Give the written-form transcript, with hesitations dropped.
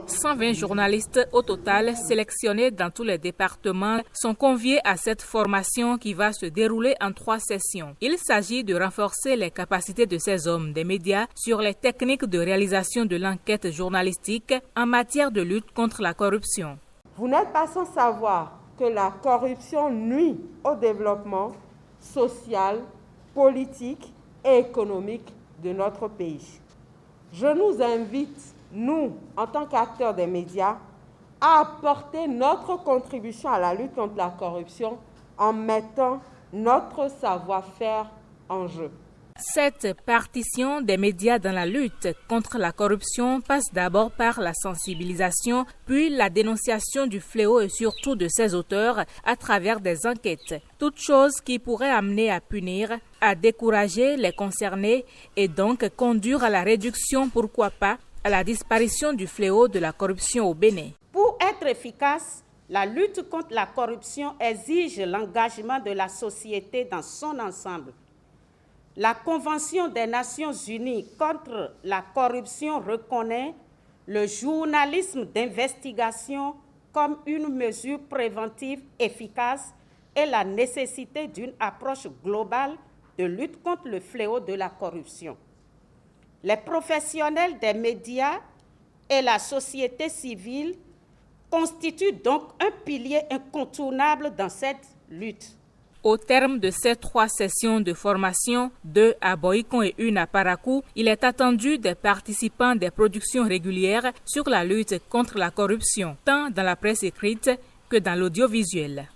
120 journalistes au total sélectionnés dans tous les départements sont conviés à cette formation qui va se dérouler en 3 sessions. Il s'agit de renforcer les capacités de ces hommes des médias sur les techniques de réalisation de l'enquête journalistique en matière de lutte contre la corruption. Vous n'êtes pas sans savoir que la corruption nuit au développement social, politique et économique de notre pays. Je nous invite, nous, en tant qu'acteurs des médias, à apporter notre contribution à la lutte contre la corruption en mettant notre savoir-faire en jeu. Cette partition des médias dans la lutte contre la corruption passe d'abord par la sensibilisation, puis la dénonciation du fléau et surtout de ses auteurs à travers des enquêtes. Toutes choses qui pourraient amener à punir, à décourager les concernés et donc conduire à la réduction, pourquoi pas, à la disparition du fléau de la corruption au Bénin. Pour être efficace, la lutte contre la corruption exige l'engagement de la société dans son ensemble. La Convention des Nations Unies contre la corruption reconnaît le journalisme d'investigation comme une mesure préventive efficace et la nécessité d'une approche globale de lutte contre le fléau de la corruption. Les professionnels des médias et la société civile constituent donc un pilier incontournable dans cette lutte. Au terme de ces 3 sessions de formation, 2 à Boikon et 1 à Parakou, il est attendu des participants des productions régulières sur la lutte contre la corruption, tant dans la presse écrite que dans l'audiovisuel.